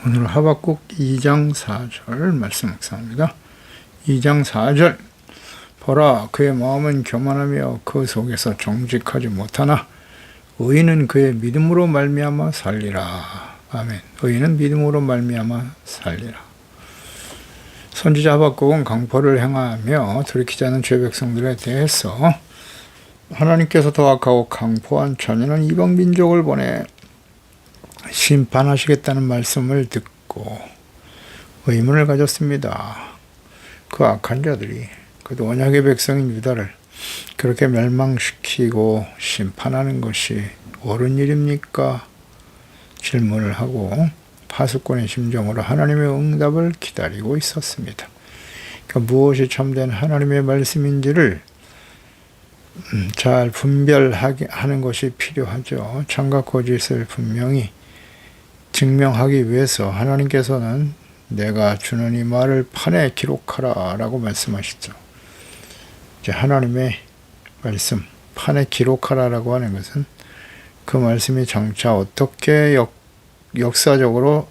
오늘 하박국 2장 4절 말씀 묵상합니다. 2장 4절 보라 그의 마음은 교만하며 그 속에서 정직하지 못하나 의인은 그의 믿음으로 말미암아 살리라. 아멘. 의인은 믿음으로 말미암아 살리라. 선지자 하박국은 강포를 행하며 돌이키지 않은 죄 백성들에 대해서 하나님께서 더 악하고 강포한 잔인한 이방 민족을 보내 심판하시겠다는 말씀을 듣고 의문을 가졌습니다. 그 악한 자들이 그 언약의 백성인 유다를 그렇게 멸망시키고 심판하는 것이 옳은 일입니까? 질문을 하고 파수꾼의 심정으로 하나님의 응답을 기다리고 있었습니다. 그러니까 무엇이 참된 하나님의 말씀인지를 잘 분별하게 하는 것이 필요하죠. 참과 거짓을 분명히 증명하기 위해서 하나님께서는 내가 주는 이 말을 판에 기록하라 라고 말씀하시죠. 이제 하나님의 말씀 판에 기록하라 라고 하는 것은 그 말씀이 장차 어떻게 역사적으로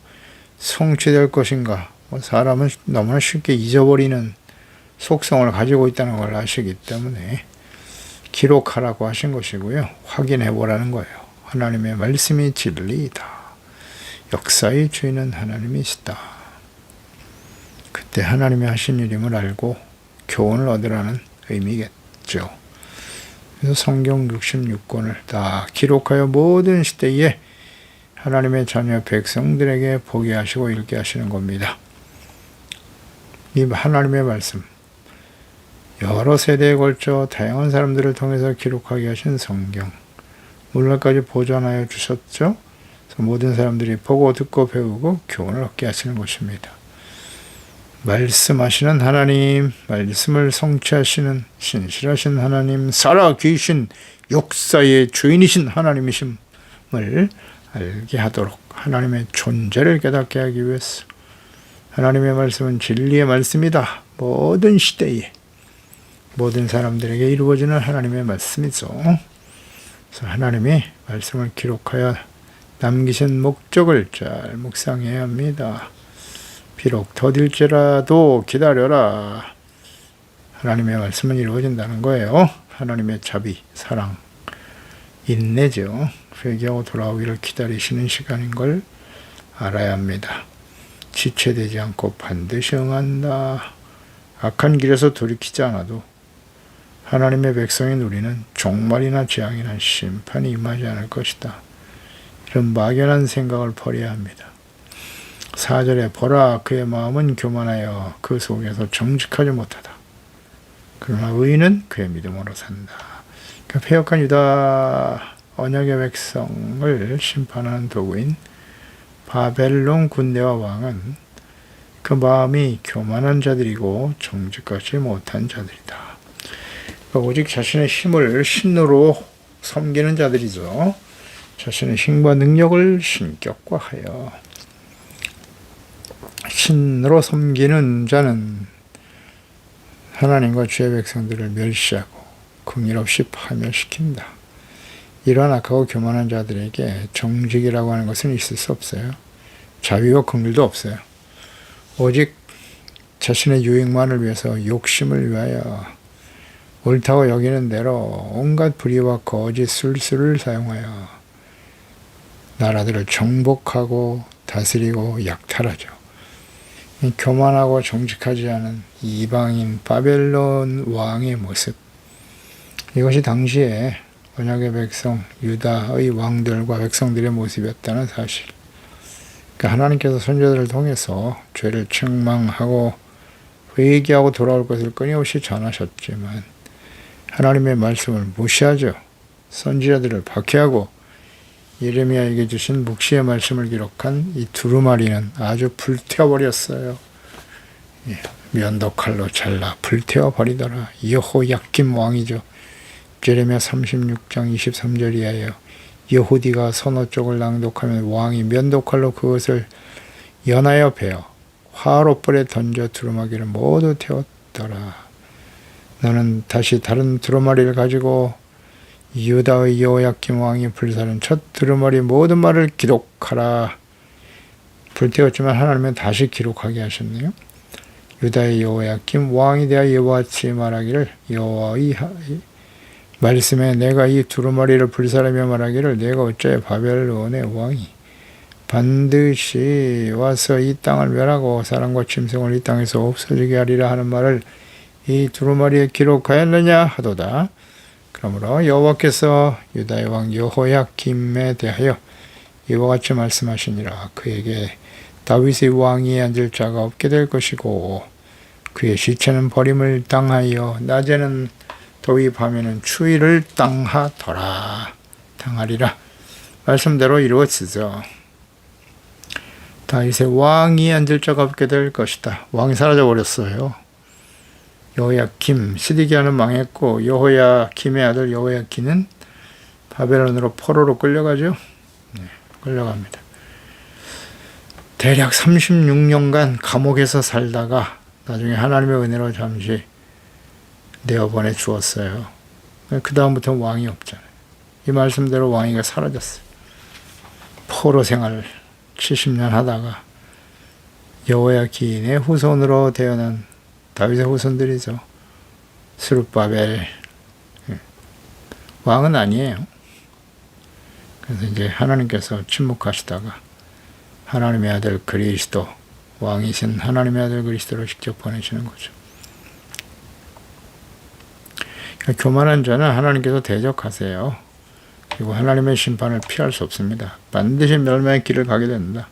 성취될 것인가, 사람은 너무나 쉽게 잊어버리는 속성을 가지고 있다는 걸 아시기 때문에 기록하라고 하신 것이고요. 확인해 보라는 거예요. 하나님의 말씀이 진리이다. 역사의 주인은 하나님이시다. 그때 하나님이 하신 일임을 알고 교훈을 얻으라는 의미겠죠. 그래서 성경 66권을 다 기록하여 모든 시대에 하나님의 자녀 백성들에게 보게 하시고 읽게 하시는 겁니다. 이 하나님의 말씀, 여러 세대에 걸쳐 다양한 사람들을 통해서 기록하게 하신 성경, 오늘날까지 보존하여 주셨죠. 모든 사람들이 보고 듣고 배우고 교훈을 얻게 하시는 것입니다. 말씀하시는 하나님, 말씀을 성취하시는 신실하신 하나님, 살아계신 역사의 주인이신 하나님이심을 알게 하도록 하나님의 존재를 깨닫게 하기 위해서 하나님의 말씀은 진리의 말씀이다. 모든 시대에 모든 사람들에게 이루어지는 하나님의 말씀이죠. 그래서 하나님이 말씀을 기록하여 남기신 목적을 잘 묵상해야 합니다. 비록 더딜지라도 기다려라. 하나님의 말씀은 이루어진다는 거예요. 하나님의 자비, 사랑, 인내죠. 회개하고 돌아오기를 기다리시는 시간인 걸 알아야 합니다. 지체되지 않고 반드시 응한다. 악한 길에서 돌이키지 않아도 하나님의 백성인 우리는 종말이나 재앙이나 심판이 임하지 않을 것이다. 이런 막연한 생각을 버려야 합니다. 4절에 보라 그의 마음은 교만하여 그 속에서 정직하지 못하다. 그러나 의인은 그의 믿음으로 산다. 그러니까 패역한 유다 언약의 백성을 심판하는 도구인 바벨론 군대와 왕은 그 마음이 교만한 자들이고 정직하지 못한 자들이다. 그러니까 오직 자신의 힘을 신으로 섬기는 자들이죠. 자신의 힘과 능력을 신격화하여 신으로 섬기는 자는 하나님과 주의 백성들을 멸시하고 긍일 없이 파멸시킨다. 이러한 악하고 교만한 자들에게 정직이라고 하는 것은 있을 수 없어요. 자비와 긍휼도 없어요. 오직 자신의 유익만을 위해서 욕심을 위하여 옳다고 여기는 대로 온갖 불의와 거짓 술수를 사용하여 나라들을 정복하고 다스리고 약탈하죠. 교만하고 정직하지 않은 이방인 바벨론 왕의 모습, 이것이 당시에 언약의 백성 유다의 왕들과 백성들의 모습이었다는 사실. 그러니까 하나님께서 선지자들을 통해서 죄를 책망하고 회개하고 돌아올 것을 끊임없이 전하셨지만 하나님의 말씀을 무시하죠. 선지자들을 박해하고 예레미야에게 주신 묵시의 말씀을 기록한 이 두루마리는 아주 불태워버렸어요. 면도칼로 잘라 불태워버리더라. 여호야김 왕이죠. 예레미야 36장 23절 이하예요. 여후디가 선어 쪽을 낭독하면 왕이 면도칼로 그것을 연하여 베어 화롯불에 던져 두루마기를 모두 태웠더라. 너는 다시 다른 두루마리를 가지고 유다의 여호야김 왕이 불사른 첫 두루마리 모든 말을 기록하라. 불태웠지만 하나님은 다시 기록하게 하셨네요. 유다의 여호야김 왕이 대하여 이와 같이 말하기를 여호와의 말씀에 내가 이 두루마리를 불사르며 말하기를 내가 어째 바벨론의 왕이 반드시 와서 이 땅을 멸하고 사람과 짐승을 이 땅에서 없어지게 하리라 하는 말을 이 두루마리에 기록하였느냐 하도다. 그러므로 여호와께서 유다의 왕 여호야김에 대하여 이와 같이 말씀하시니라. 그에게 다윗의 왕위에 앉을 자가 없게 될 것이고 그의 시체는 버림을 당하여 낮에는 더위 밤에는 추위를 당하리라. 말씀대로 이루어지죠. 다윗의 왕위에 앉을 자가 없게 될 것이다. 왕이 사라져 버렸어요. 여호야김 시드기야는 망했고 여호야김의 아들 여호야기는 바벨론으로 포로로 끌려가죠. 끌려갑니다. 대략 36년간 감옥에서 살다가 나중에 하나님의 은혜로 잠시 내어보내 주었어요. 그 다음부터 왕이 없잖아요. 이 말씀대로 왕위가 사라졌어요. 포로 생활 70년 하다가 여호야긴의 후손으로 태어난 다윗의 후손들이죠. 스룹바벨 왕은 아니에요. 그래서 이제 하나님께서 침묵하시다가 하나님의 아들 그리스도 왕이신 하나님의 아들 그리스도를 직접 보내시는 거죠. 그러니까 교만한 자는 하나님께서 대적하세요. 그리고 하나님의 심판을 피할 수 없습니다. 반드시 멸망의 길을 가게 된다.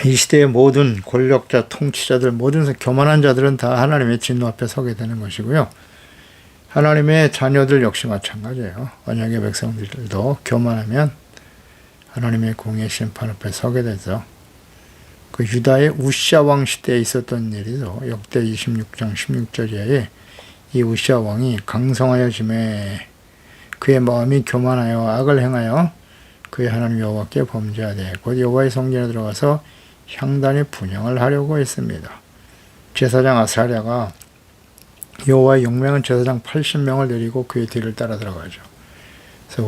이 시대의 모든 권력자, 통치자들, 모든 교만한 자들은 다 하나님의 진노 앞에 서게 되는 것이고요. 하나님의 자녀들 역시 마찬가지예요. 언약의 백성들도 교만하면 하나님의 공의 심판 앞에 서게 되죠. 그 유다의 우시아 왕 시대에 있었던 일이죠. 역대 26장 16절에 이 우시아 왕이 강성하여 짐에 그의 마음이 교만하여 악을 행하여 그의 하나님 여호와께 범죄하되 곧 여호와의 성전에 들어가서 향단의 분향을 하려고 했습니다. 제사장 아사랴가 여호와의 용맹한 제사장 80명을 데리고 그의 뒤를 따라 들어가죠. 그래서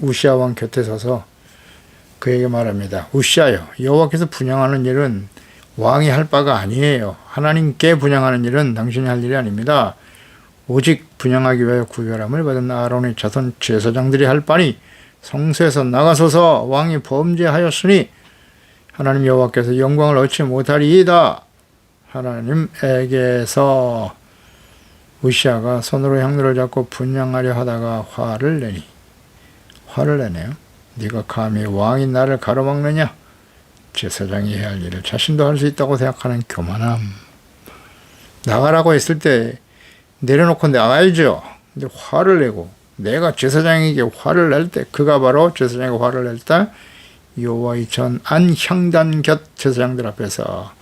우시아 왕 곁에 서서 그에게 말합니다. 우시아여, 여호와께서 분향하는 일은 왕이 할 바가 아니에요. 하나님께 분향하는 일은 당신이 할 일이 아닙니다. 오직 분향하기 위하여 구별함을 받은 아론의 자손 제사장들이 할 바니 성소에서 나가소서. 왕이 범죄하였으니 하나님 여호와께서 영광을 얻지 못하리이다. 하나님에게서 우시아가 손으로 향로를 잡고 분향하려 하다가 화를 내네요. 네가 감히 왕이 나를 가로막느냐? 제사장이 해야 할 일을 자신도 할 수 있다고 생각하는 교만함. 나가라고 했을 때 내려놓고 나가야죠. 근데 화를 내고 내가 제사장에게 화를 낼 때, 그가 바로 제사장에게 화를 낼 때 여호와의 전 안 향단 곁 제사장들 앞에서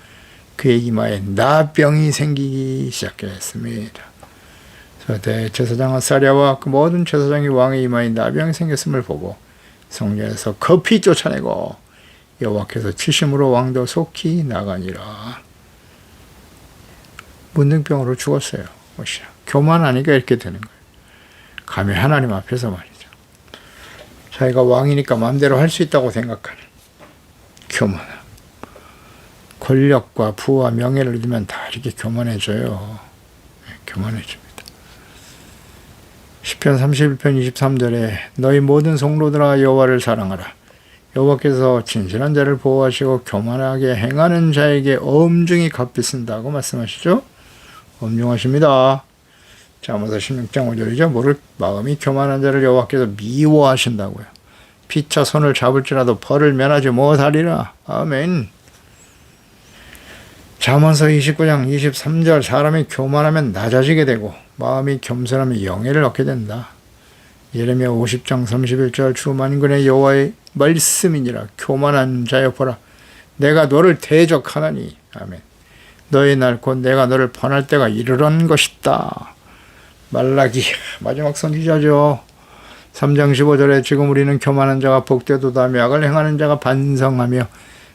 그의 이마에 나병이 생기기 시작했습니다. 대제사장 아사랴와 그 모든 제사장이 왕의 이마에 나병이 생겼음을 보고 성전에서 급히 쫓아내고 여호와께서 치심으로 왕도 속히 나가니라. 문둥병으로 죽었어요. 오시아. 교만하니까 이렇게 되는 거예요. 감히 하나님 앞에서 말이죠. 자기가 왕이니까 마음대로 할 수 있다고 생각하는 교만함. 권력과 부와 명예를 얻으면 다 이렇게 교만해져요. 교만해집니다. 시편 31편 23절에 너희 모든 성도들아 여호와를 사랑하라. 여호와께서 진실한 자를 보호하시고 교만하게 행하는 자에게 엄중히 갚으신다고 말씀하시죠. 엄중하십니다. 잠언서 16장 5절이죠. 마음이 교만한 자를 여호와께서 미워하신다고요. 피차 손을 잡을지라도 벌을 면하지 못하리라. 아멘. 잠언서 29장 23절 사람이 교만하면 낮아지게 되고 마음이 겸손하면 영예를 얻게 된다. 예레미야 50장 31절 주 만군의 여호와의 말씀이니라. 교만한 자여 보라. 내가 너를 대적하나니. 아멘. 너의 날 곧 내가 너를 번할 때가 이르는 것이다. 말라기 마지막 선지자죠. 3장 15절에 지금 우리는 교만한 자가 복되도다며 악을 행하는 자가 반성하며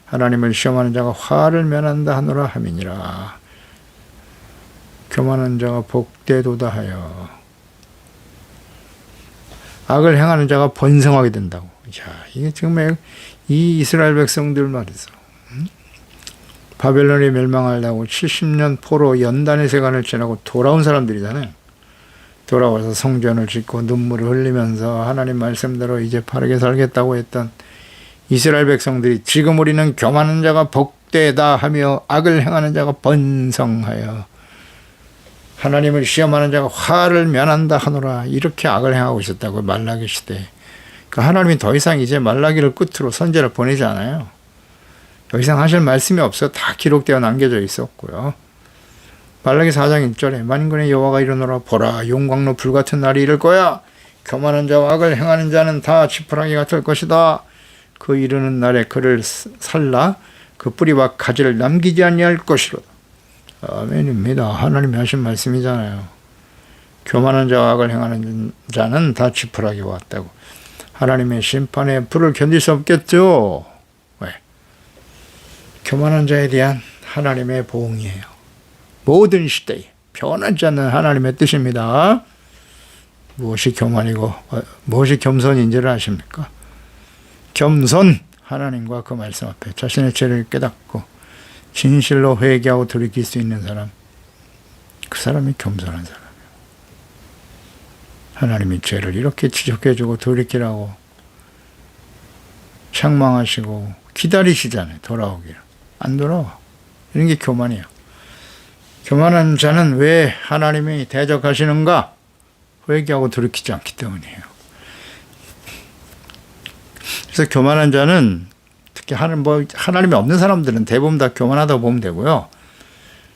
하나님을 시험하는 자가 화를 면한다 하노라 함이니라. 교만한 자가 복되도다 하여 악을 행하는 자가 번성하게 된다고. 자, 이게 정말 이 이스라엘 백성들 말이죠. 바벨론이 멸망하려고 70년 포로 연단의 세간을 지나고 돌아온 사람들이잖아요. 돌아와서 성전을 짓고 눈물을 흘리면서 하나님 말씀대로 이제 바르게 살겠다고 했던 이스라엘 백성들이 지금 우리는 교만한 자가 복되다 하며 악을 행하는 자가 번성하여 하나님을 시험하는 자가 화를 면한다 하노라, 이렇게 악을 행하고 있었다고. 말라기 시대에. 그러니까 하나님이 더 이상 이제 말라기를 끝으로 선지자를 보내지 않아요. 더 이상 하실 말씀이 없어. 다 기록되어 남겨져 있었고요. 말라기 4장 1절에 만군의 여호와가 이르노라, 보라 용광로 불같은 날이 이를 거야. 교만한 자와 악을 행하는 자는 다 지푸라기가 될 것이다. 그 이르는 날에 그를 살라 그 뿌리와 가지를 남기지 아니할 것이로다. 아멘입니다. 하나님이 하신 말씀이잖아요. 교만한 자와 악을 행하는 자는 다 지푸라기와 같다고. 하나님의 심판에 불을 견딜 수 없겠죠. 왜? 교만한 자에 대한 하나님의 보응이에요. 모든 시대에 변하지 않는 하나님의 뜻입니다. 무엇이 교만이고 무엇이 겸손인지를 아십니까? 겸손, 하나님과 그 말씀 앞에 자신의 죄를 깨닫고 진실로 회개하고 돌이킬 수 있는 사람, 그 사람이 겸손한 사람이에요. 하나님이 죄를 이렇게 지적해주고 돌이키라고 책망하시고 기다리시잖아요. 돌아오기를. 안 돌아와. 이런 게 교만이에요. 교만한 자는 왜 하나님이 대적하시는가? 회개하고 돌이키지 않기 때문이에요. 그래서 교만한 자는 특히 하나님이 없는 사람들은 대부분 다 교만하다고 보면 되고요.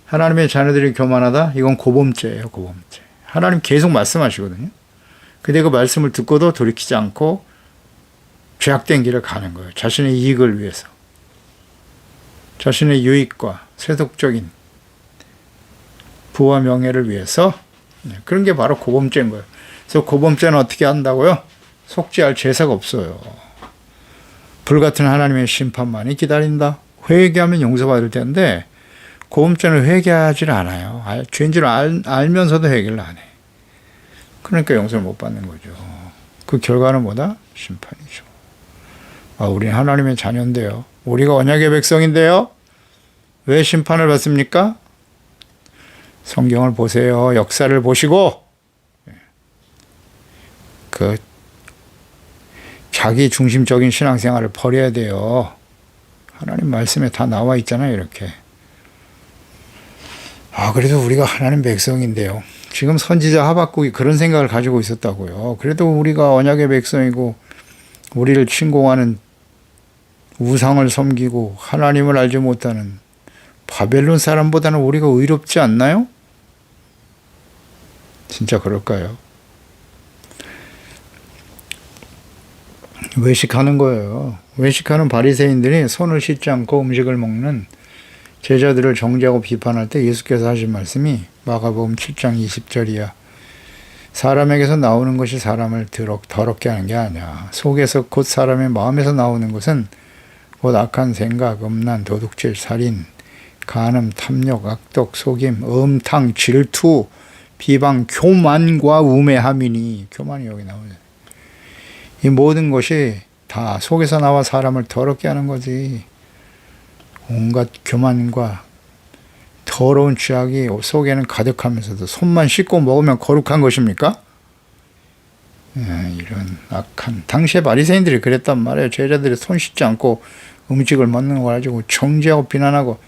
하나님의 자녀들이 교만하다? 이건 고범죄예요. 고범죄. 하나님 계속 말씀하시거든요. 근데 그 말씀을 듣고도 돌이키지 않고 죄악된 길을 가는 거예요. 자신의 이익을 위해서. 자신의 유익과 세속적인 부와 명예를 위해서. 그런 게 바로 고범죄인 거예요. 그래서 고범죄는 어떻게 한다고요? 속죄할 제사가 없어요. 불같은 하나님의 심판만이 기다린다. 회개하면 용서받을 텐데 고범죄는 회개하지 않아요. 죄인 줄 알면서도 회개를 안 해. 그러니까 용서를 못 받는 거죠. 그 결과는 뭐다? 심판이죠. 우리는 하나님의 자녀인데요. 우리가 언약의 백성인데요. 왜 심판을 받습니까? 성경을 보세요. 역사를 보시고 그 자기 중심적인 신앙생활을 버려야 돼요. 하나님 말씀에 다 나와 있잖아요. 이렇게. 그래도 우리가 하나님 백성인데요. 지금 선지자 하박국이 그런 생각을 가지고 있었다고요. 그래도 우리가 언약의 백성이고 우리를 침공하는 우상을 섬기고 하나님을 알지 못하는 바벨론 사람보다는 우리가 의롭지 않나요? 진짜 그럴까요? 외식하는 거예요. 외식하는 바리새인들이 손을 씻지 않고 음식을 먹는 제자들을 정죄하고 비판할 때 예수께서 하신 말씀이 마가복음 7장 20절이야. 사람에게서 나오는 것이 사람을 더럽게 하는 게 아니야. 속에서 곧 사람의 마음에서 나오는 것은 곧 악한 생각, 음란, 도둑질, 살인, 간음, 탐욕, 악독, 속임, 음탕, 질투, 비방, 교만과 우매함이니. 교만이 여기 나오죠. 이 모든 것이 다 속에서 나와 사람을 더럽게 하는 거지. 온갖 교만과 더러운 죄악이 속에는 가득하면서도 손만 씻고 먹으면 거룩한 것입니까? 이런 악한, 당시에 바리새인들이 그랬단 말이에요. 제자들이 손 씻지 않고 음식을 먹는 걸 가지고 정죄하고 비난하고,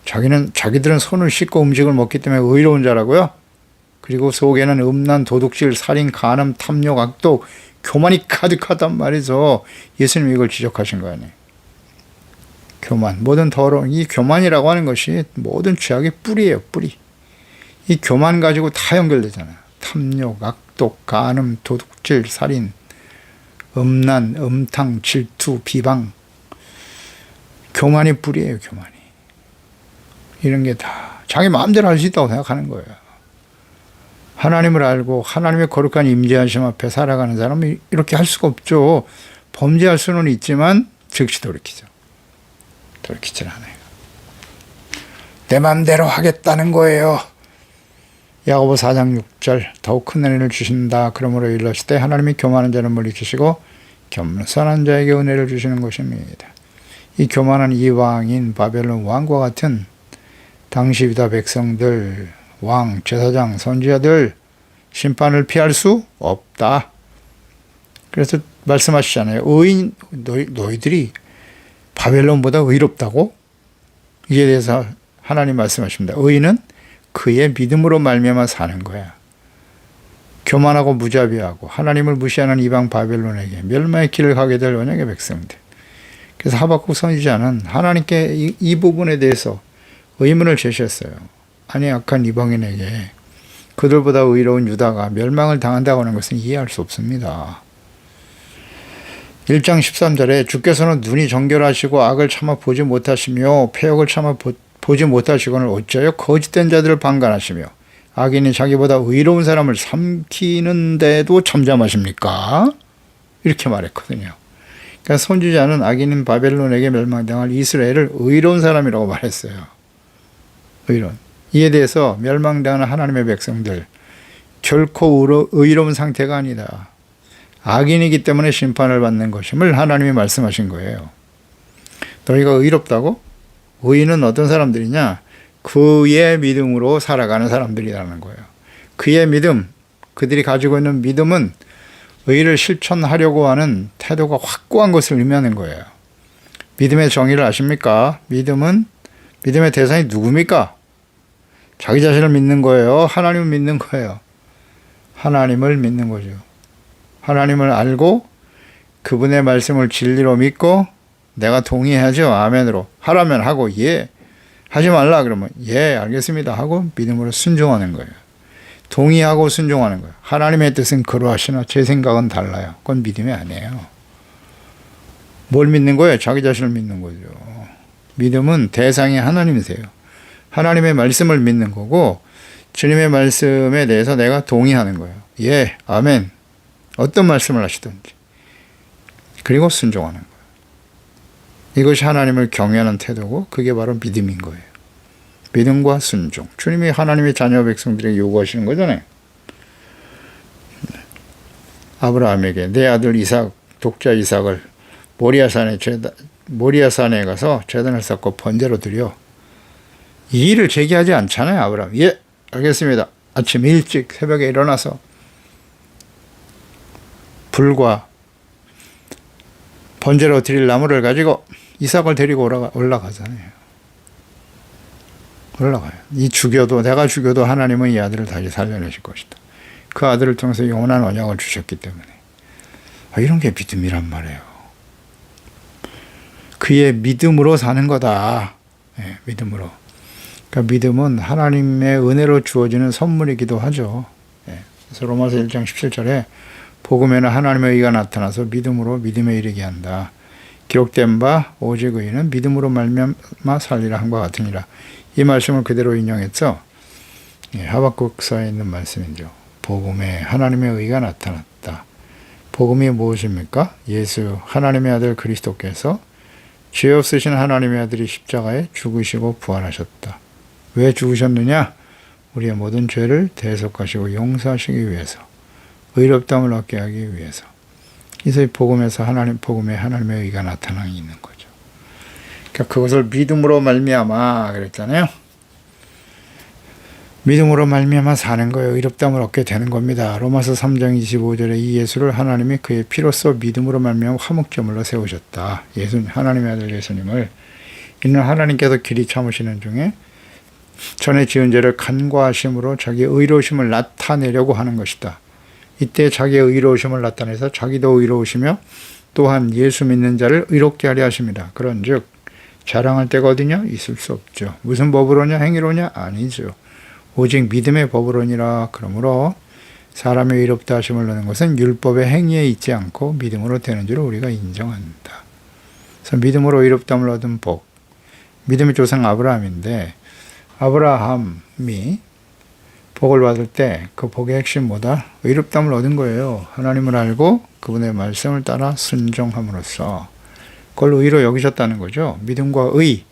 자기들은 손을 씻고 음식을 먹기 때문에 의로운 자라고요. 그리고 속에는 음란, 도둑질, 살인, 간음, 탐욕, 악독, 교만이 가득하단 말이죠. 예수님이 이걸 지적하신 거 아니에요. 교만, 모든 더러운, 이 교만이라고 하는 것이 모든 죄악의 뿌리예요. 뿌리. 이 교만 가지고 다 연결되잖아요. 탐욕, 악독, 간음, 도둑질, 살인, 음란, 음탕, 질투, 비방. 교만이 뿌리예요. 교만이. 이런 게 다 자기 마음대로 할 수 있다고 생각하는 거예요. 하나님을 알고 하나님의 거룩한 임재하심 앞에 살아가는 사람이 이렇게 할 수가 없죠. 범죄할 수는 있지만 즉시 돌이키죠. 돌이키질 않아요. 내 마음대로 하겠다는 거예요. 야고보 4장 6절 더욱 큰 은혜를 주신다. 그러므로 일러시되 하나님이 교만한 자를 물리치시고 겸손한 자에게 은혜를 주시는 것입니다. 이 교만한 이방인 바벨론 왕과 같은 당시 유다 백성들, 왕, 제사장, 선지자들 심판을 피할 수 없다. 그래서 말씀하시잖아요. 너희들이 바벨론보다 의롭다고? 이에 대해서 하나님 말씀하십니다. 의인은 그의 믿음으로 말미암아 사는 거야. 교만하고 무자비하고 하나님을 무시하는 이방 바벨론에게 멸망의 길을 가게 될 언약의 백성들. 그래서 하박국 선지자는 하나님께 이 부분에 대해서 의문을 제시했어요. 아니 악한 이방인에게 그들보다 의로운 유다가 멸망을 당한다고 하는 것은 이해할 수 없습니다. 1장 13절에 주께서는 눈이 정결하시고 악을 참아 보지 못하시며 패역을 참아 보지 못하시거늘 어찌하여 거짓된 자들을 방관하시며 악인이 자기보다 의로운 사람을 삼키는데도 잠잠하십니까? 이렇게 말했거든요. 그러니까 선지자는 악인인 바벨론에게 멸망당할 이스라엘을 의로운 사람이라고 말했어요. 의로운. 이에 대해서 멸망당하는 하나님의 백성들 결코 의로운 상태가 아니다. 악인이기 때문에 심판을 받는 것임을 하나님이 말씀하신 거예요. 너희가 의롭다고? 의인은 어떤 사람들이냐? 그의 믿음으로 살아가는 사람들이라는 거예요. 그의 믿음, 그들이 가지고 있는 믿음은 의를 실천하려고 하는 태도가 확고한 것을 의미하는 거예요. 믿음의 정의를 아십니까? 믿음의 대상이 누굽니까? 자기 자신을 믿는 거예요? 하나님을 믿는 거예요? 하나님을 믿는 거죠. 하나님을 알고 그분의 말씀을 진리로 믿고 내가 동의하죠. 아멘으로. 하라면 하고 예. 하지 말라 그러면 예 알겠습니다 하고 믿음으로 순종하는 거예요. 동의하고 순종하는 거예요. 하나님의 뜻은 그러하시나 제 생각은 달라요. 그건 믿음이 아니에요. 뭘 믿는 거예요? 자기 자신을 믿는 거죠. 믿음은 대상이 하나님이세요. 하나님의 말씀을 믿는 거고 주님의 말씀에 대해서 내가 동의하는 거예요. 예, 아멘. 어떤 말씀을 하시든지. 그리고 순종하는 거예요. 이것이 하나님을 경외하는 태도고 그게 바로 믿음인 거예요. 믿음과 순종. 주님이 하나님의 자녀 백성들에게 요구하시는 거잖아요. 아브라함에게 내 아들 이삭, 독자 이삭을 모리아산에 가서 제단을 쌓고 번제로 드려. 이 일을 제기하지 않잖아요. 아브라함. 예, 알겠습니다. 아침 일찍 새벽에 일어나서 불과 번제로 드릴 나무를 가지고 이삭을 데리고 올라가잖아요. 올라가요. 내가 죽여도 하나님은 이 아들을 다시 살려내실 것이다. 그 아들을 통해서 영원한 언약을 주셨기 때문에. 이런 게 믿음이란 말이에요. 그의 믿음으로 사는 거다. 네, 믿음으로. 그러니까 믿음은 하나님의 은혜로 주어지는 선물이기도 하죠. 네, 그래서 로마서 1장 17절에 복음에는 하나님의 의가 나타나서 믿음으로 믿음에 이르게 한다. 기록된 바 오직 의인은 믿음으로 말미암아 살리라 한 바 같으니라. 이 말씀을 그대로 인용했죠. 하박국서에 있는 말씀이죠. 복음에 하나님의 의가 나타났다. 복음이 무엇입니까? 예수 하나님의 아들 그리스도께서 죄 없으신 하나님의 아들이 십자가에 죽으시고 부활하셨다. 왜 죽으셨느냐? 우리의 모든 죄를 대속하시고 용서하시기 위해서, 의롭다함을 얻게 하기 위해서. 그래서 이 복음에서 복음에 하나님의 의가 나타나고 있는 거죠. 그러니까 그것을 믿음으로 말미암아 그랬잖아요. 믿음으로 말미암아 사는 거예요. 의롭다함을 얻게 되는 겁니다. 로마서 3장 25절에 이 예수를 하나님이 그의 피로써 믿음으로 말미암아 화목제물로 세우셨다. 하나님의 아들 예수님을 이는 하나님께서 길이 참으시는 중에 전에 지은 죄를 간과하심으로 자기의 의로우심을 나타내려고 하는 것이다. 이때 자기의 의로우심을 나타내서 자기도 의로우시며 또한 예수 믿는 자를 의롭게 하려 하십니다. 그런즉 자랑할 데가 어디냐? 있을 수 없죠. 무슨 법으로냐? 행위로냐? 아니죠. 오직 믿음의 법으로니라. 그러므로 사람의 의롭다 하심을 얻는 것은 율법의 행위에 있지 않고 믿음으로 되는 줄 우리가 인정한다. 그래서 믿음으로 의롭다함을 얻은 복. 믿음의 조상 아브라함인데 아브라함이 복을 받을 때 그 복의 핵심 뭐다? 의롭다함을 얻은 거예요. 하나님을 알고 그분의 말씀을 따라 순종함으로써 그걸 의로 여기셨다는 거죠. 믿음과 의.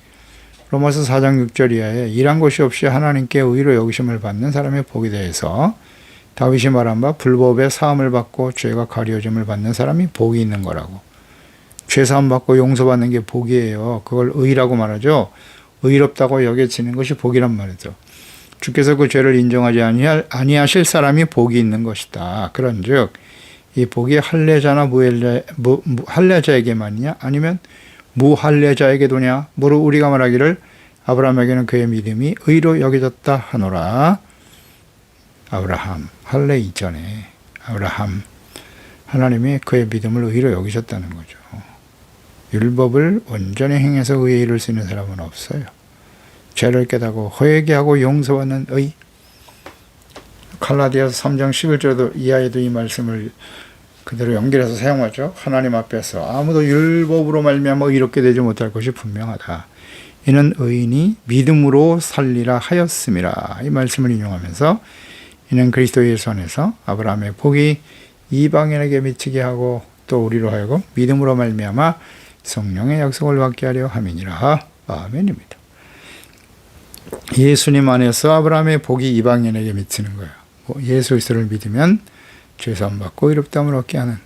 로마서 4장 6절 이하에 일한 것이 없이 하나님께 의로 여기심을 받는 사람의 복에 대해서 다윗이 말한 바 불법의 사함을 받고 죄가 가려짐을 받는 사람이 복이 있는 거라고. 죄 사함 받고 용서받는 게 복이에요. 그걸 의라고 말하죠. 의롭다고 여겨지는 것이 복이란 말이죠. 주께서 그 죄를 인정하지 아니하실 사람이 복이 있는 것이다. 그런즉 이 복이 할례자나 할례자에게만이냐 아니면 무할례자에게도냐. 무릇 우리가 말하기를 아브라함에게는 그의 믿음이 의로 여겨졌다 하노라. 아브라함, 할례 이전에 아브라함, 하나님이 그의 믿음을 의로 여기셨다는 거죠. 율법을 온전히 행해서 의에 이룰 수 있는 사람은 없어요. 죄를 깨닫고 회개하고 용서받는 의. 갈라디아서 3장 11절도 이하에도 이 말씀을 그대로 연결해서 사용하죠. 하나님 앞에서 아무도 율법으로 말미암아 의롭게 되지 못할 것이 분명하다. 이는 의인이 믿음으로 살리라 하였음이라. 이 말씀을 인용하면서 이는 그리스도 예수 안에서 아브라함의 복이 이방인에게 미치게 하고 또 우리로 하여금 믿음으로 말미암아 성령의 약속을 받게 하려 함이니라. 아멘입니다. 예수님 안에서 아브라함의 복이 이방인에게 미치는 거예요. 예수 그리스도를 믿으면 죄사함 받고 의롭다함을 얻게 하는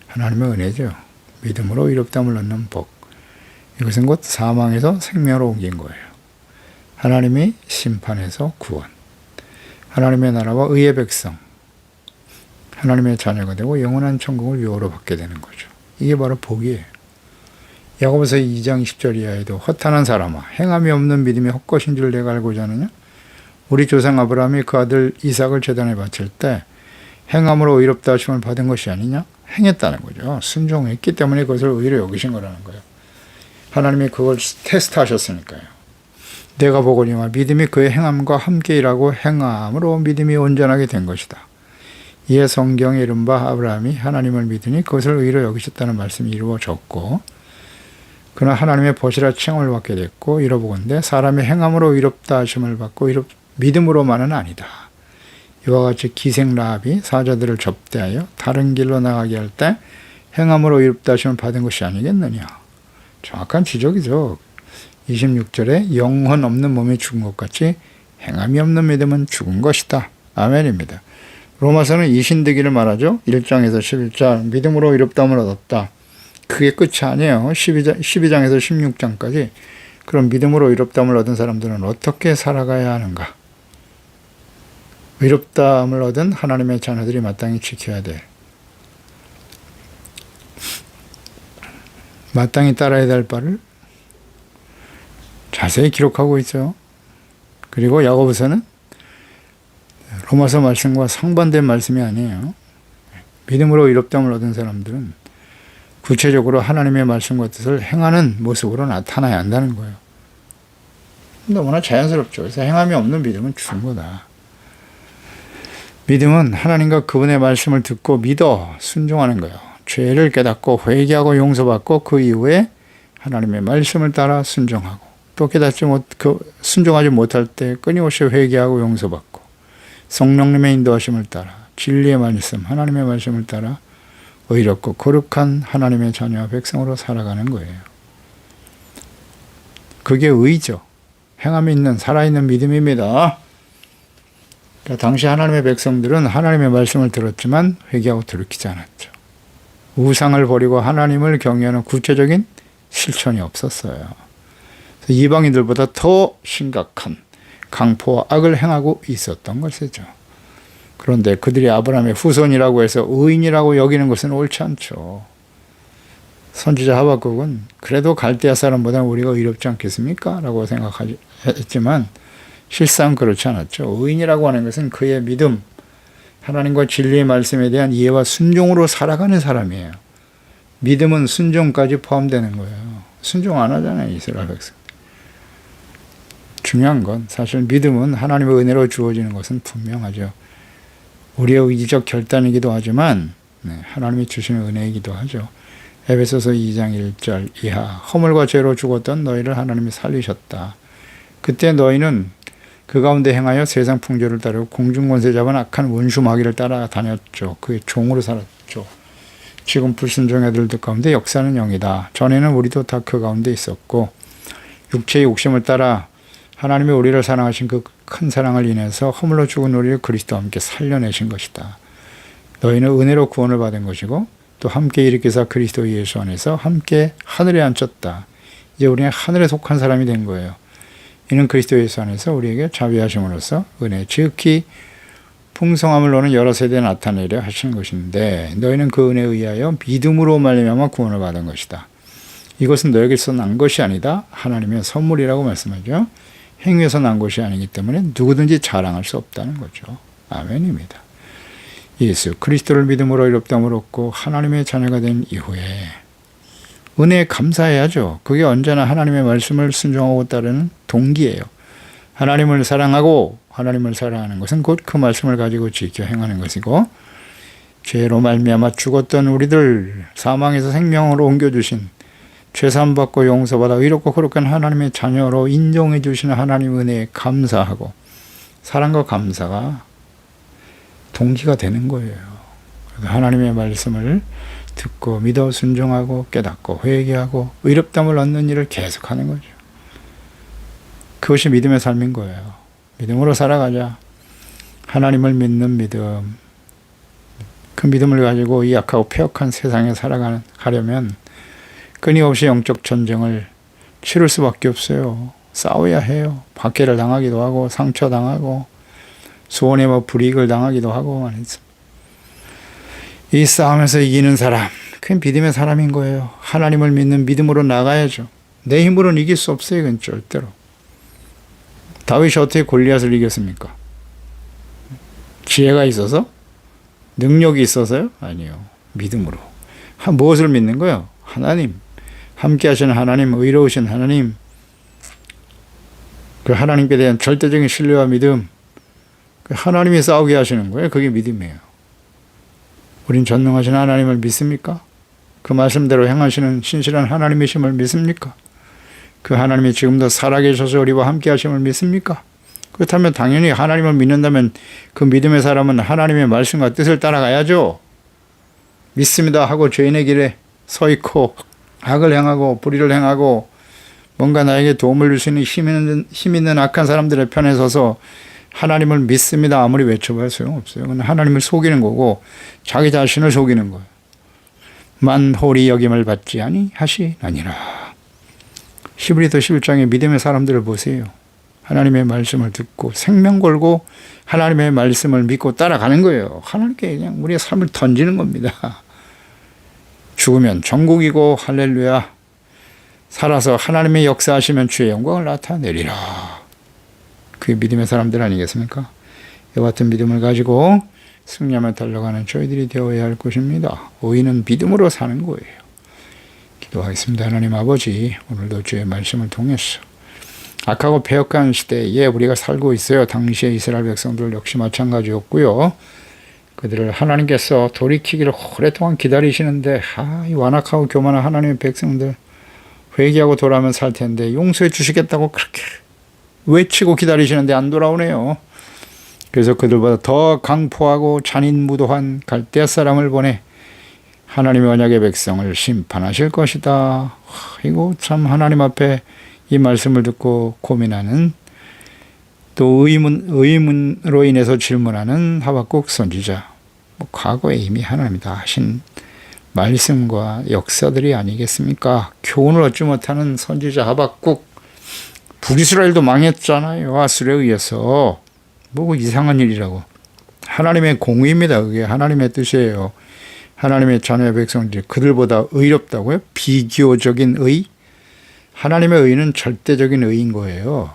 하나님의 은혜죠. 믿음으로 의롭다함을 얻는 복. 이것은 곧 사망에서 생명으로 옮긴 거예요. 하나님이 심판에서 구원. 하나님의 나라와 의의 백성. 하나님의 자녀가 되고 영원한 천국을 유업으로 받게 되는 거죠. 이게 바로 복이에요. 야고보서 2장 10절 이하에도 허탄한 사람아 행함이 없는 믿음이 헛것인 줄 내가 알고자 하느냐. 우리 조상 아브라함이 그 아들 이삭을 제단에 바칠 때 행함으로 의롭다 하심을 받은 것이 아니냐? 행했다는 거죠. 순종했기 때문에 그것을 의로 여기신 거라는 거예요. 하나님이 그걸 테스트하셨으니까요. 내가 보거니와 믿음이 그의 행함과 함께 일하고 행함으로 믿음이 온전하게 된 것이다. 이에 성경에 이른바 아브라함이 하나님을 믿으니 그것을 의로 여기셨다는 말씀이 이루어졌고 그러나 하나님의 보시라 칭함을 받게 됐고 이러보건대 사람의 행함으로 의롭다 하심을 받고 믿음으로만은 아니다. 이와 같이 기생 라합이 사자들을 접대하여 다른 길로 나가게 할 때 행함으로 의롭다 하심을 받은 것이 아니겠느냐. 정확한 지적이죠. 26절에 영혼 없는 몸이 죽은 것 같이 행함이 없는 믿음은 죽은 것이다. 아멘입니다. 로마서는 이신되기를 말하죠. 1장에서 11장 믿음으로 의롭다함을 얻었다. 그게 끝이 아니에요. 12장에서 16장까지 그럼 믿음으로 의롭다함을 얻은 사람들은 어떻게 살아가야 하는가? 의롭다함을 얻은 하나님의 자녀들이 마땅히 지켜야 돼. 마땅히 따라야 될 바를 자세히 기록하고 있죠. 그리고 야고보서는 로마서 말씀과 상반된 말씀이 아니에요. 믿음으로 의롭다함을 얻은 사람들은 구체적으로 하나님의 말씀과 뜻을 행하는 모습으로 나타나야 한다는 거예요. 너무나 자연스럽죠. 그래서 행함이 없는 믿음은 죽은 거다. 믿음은 하나님과 그분의 말씀을 듣고 믿어 순종하는 거예요. 죄를 깨닫고 회개하고 용서받고 그 이후에 하나님의 말씀을 따라 순종하고 또 순종하지 못할 때 끊임없이 회개하고 용서받고 성령님의 인도하심을 따라 진리의 말씀, 하나님의 말씀을 따라 의롭고 거룩한 하나님의 자녀와 백성으로 살아가는 거예요. 그게 의죠. 행함이 있는 살아있는 믿음입니다. 그러니까 당시 하나님의 백성들은 하나님의 말씀을 들었지만 회개하고 돌이키지 않았죠. 우상을 버리고 하나님을 경외하는 구체적인 실천이 없었어요. 이방인들보다 더 심각한 강포와 악을 행하고 있었던 것이죠. 그런데 그들이 아브라함의 후손이라고 해서 의인이라고 여기는 것은 옳지 않죠. 선지자 하박국은 그래도 갈대아 사람보다는 우리가 의롭지 않겠습니까? 라고 생각했지만 실상 그렇지 않았죠. 의인이라고 하는 것은 그의 믿음, 하나님과 진리의 말씀에 대한 이해와 순종으로 살아가는 사람이에요. 믿음은 순종까지 포함되는 거예요. 순종 안 하잖아요, 이스라엘 백성. 중요한 건 사실 믿음은 하나님의 은혜로 주어지는 것은 분명하죠. 우리의 의지적 결단이기도 하지만 하나님이 주시는 은혜이기도 하죠. 에베소서 2장 1절 이하 허물과 죄로 죽었던 너희를 하나님이 살리셨다. 그때 너희는 그 가운데 행하여 세상 풍조를 따르고 공중권세 잡은 악한 원수 마귀를 따라다녔죠. 그의 종으로 살았죠. 지금 불순종의 아들들 가운데 역사는 영이다. 전에는 우리도 다 그 가운데 있었고 육체의 욕심을 따라 하나님이 우리를 사랑하신 그 큰 사랑을 인해서 허물로 죽은 우리를 그리스도와 함께 살려내신 것이다. 너희는 은혜로 구원을 받은 것이고 또 함께 일으키사 그리스도 예수 안에서 함께 하늘에 앉혔다. 이제 우리는 하늘에 속한 사람이 된 거예요. 이는 그리스도 예수 안에서 우리에게 자비하심으로써 은혜 지극히 풍성함을 너는 여러 세대에 나타내려 하시는 것인데 너희는 그 은혜에 의하여 믿음으로 말미암아 구원을 받은 것이다. 이것은 너에게서 난 것이 아니다. 하나님의 선물이라고 말씀하죠. 행위에서 난 것이 아니기 때문에 누구든지 자랑할 수 없다는 거죠. 아멘입니다. 예수 그리스도를 믿음으로 의롭다함을 얻고 하나님의 자녀가 된 이후에 은혜에 감사해야죠. 그게 언제나 하나님의 말씀을 순종하고 따르는 동기예요. 하나님을 사랑하고 하나님을 사랑하는 것은 곧 그 말씀을 가지고 지켜 행하는 것이고 죄로 말미암아 죽었던 우리들 사망에서 생명으로 옮겨주신 죄사함받고 용서받아 의롭고 거룩한 하나님의 자녀로 인정해 주시는 하나님 은혜에 감사하고 사랑과 감사가 동기가 되는 거예요. 하나님의 말씀을 듣고 믿어 순종하고 깨닫고 회개하고 의롭다함을 얻는 일을 계속하는 거죠. 그것이 믿음의 삶인 거예요. 믿음으로 살아가자. 하나님을 믿는 믿음. 그 믿음을 가지고 이 약하고 폐역한 세상에 살아가려면 끊임없이 영적 전쟁을 치를 수밖에 없어요. 싸워야 해요. 박해를 당하기도 하고 상처당하고 소원에 불이익을 당하기도 하고 말이죠. 이 싸움에서 이기는 사람, 그게 믿음의 사람인 거예요. 하나님을 믿는 믿음으로 나가야죠. 내 힘으로는 이길 수 없어요. 이건 절대로. 다윗이 어떻게 골리앗을 이겼습니까? 지혜가 있어서? 능력이 있어서요? 아니요. 믿음으로. 무엇을 믿는 거예요? 하나님. 함께 하시는 하나님, 의로우신 하나님. 그 하나님께 대한 절대적인 신뢰와 믿음. 그 하나님이 싸우게 하시는 거예요. 그게 믿음이에요. 우린 전능하신 하나님을 믿습니까? 그 말씀대로 행하시는 신실한 하나님이심을 믿습니까? 그 하나님이 지금도 살아계셔서 우리와 함께 하심을 믿습니까? 그렇다면 당연히 하나님을 믿는다면 그 믿음의 사람은 하나님의 말씀과 뜻을 따라가야죠. 믿습니다 하고 죄인의 길에 서 있고 악을 행하고 불의를 행하고 뭔가 나에게 도움을 줄 수 있는 힘 있는 악한 사람들의 편에 서서 하나님을 믿습니다 아무리 외쳐봐야 소용없어요. 그건 하나님을 속이는 거고 자기 자신을 속이는 거예요. 만 홀히 여김을 받지 아니하시나니라. 히브리서 11장의 믿음의 사람들을 보세요. 하나님의 말씀을 듣고 생명 걸고 하나님의 말씀을 믿고 따라가는 거예요. 하나님께 그냥 우리의 삶을 던지는 겁니다. 죽으면 천국이고 할렐루야. 살아서 하나님의 역사하시면 주의 영광을 나타내리라. 그게 믿음의 사람들 아니겠습니까? 이와 같은 믿음을 가지고 승리하며 달려가는 저희들이 되어야 할 것입니다. 의인은 믿음으로 사는 거예요. 기도하겠습니다. 하나님 아버지, 오늘도 주의 말씀을 통해서 악하고 패역한 시대에 우리가 살고 있어요. 당시의 이스라엘 백성들 역시 마찬가지였고요. 그들을 하나님께서 돌이키기를 오랫동안 기다리시는데 이 완악하고 교만한 하나님의 백성들 회개하고 돌아오면 살 텐데 용서해 주시겠다고 그렇게 외치고 기다리시는데 안 돌아오네요. 그래서 그들보다 더 강포하고 잔인무도한 갈대아 사람을 보내 하나님의 언약의 백성을 심판하실 것이다. 이거 참 하나님 앞에 이 말씀을 듣고 고민하는 또 의문으로 인해서 질문하는 하박국 선지자. 과거에 이미 하나님이 다 하신 말씀과 역사들이 아니겠습니까? 교훈을 얻지 못하는 선지자 하박국. 북이스라엘도 망했잖아요. 아수르에 의해서. 뭐 이상한 일이라고. 하나님의 공의입니다. 그게 하나님의 뜻이에요. 하나님의 자녀의 백성들이 그들보다 의롭다고요? 비교적인 의? 하나님의 의는 절대적인 의인 거예요.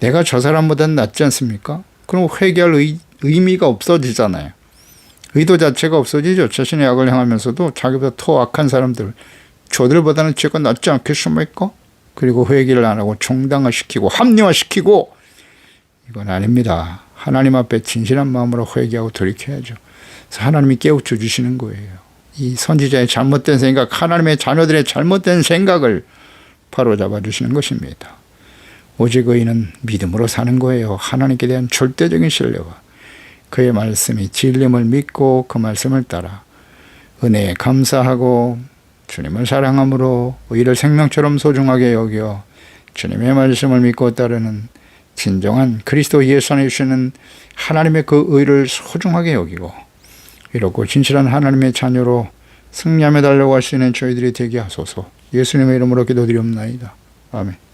내가 저 사람보다는 낫지 않습니까? 그럼 회개할 의미가 없어지잖아요. 의도 자체가 없어지죠. 자신의 악을 행하면서도 자기보다 더 악한 사람들, 저들보다는 제가 낫지 않겠습니까? 그리고 회개를 안 하고 정당화시키고 합리화시키고 이건 아닙니다. 하나님 앞에 진실한 마음으로 회개하고 돌이켜야죠. 그래서 하나님이 깨우쳐 주시는 거예요. 이 선지자의 잘못된 생각, 하나님의 자녀들의 잘못된 생각을 바로잡아 주시는 것입니다. 오직 의인은 믿음으로 사는 거예요. 하나님께 대한 절대적인 신뢰와 그의 말씀이 진림을 믿고 그 말씀을 따라 은혜에 감사하고 주님을 사랑함으로 의를 생명처럼 소중하게 여겨 주님의 말씀을 믿고 따르는 진정한 그리스도 예수 안에 주시는 하나님의 그 의를 소중하게 여기고 이렇고 진실한 하나님의 자녀로 승리하며 달려갈 수 있는 저희들이 되게 하소서. 예수님의 이름으로 기도드리옵나이다. 아멘.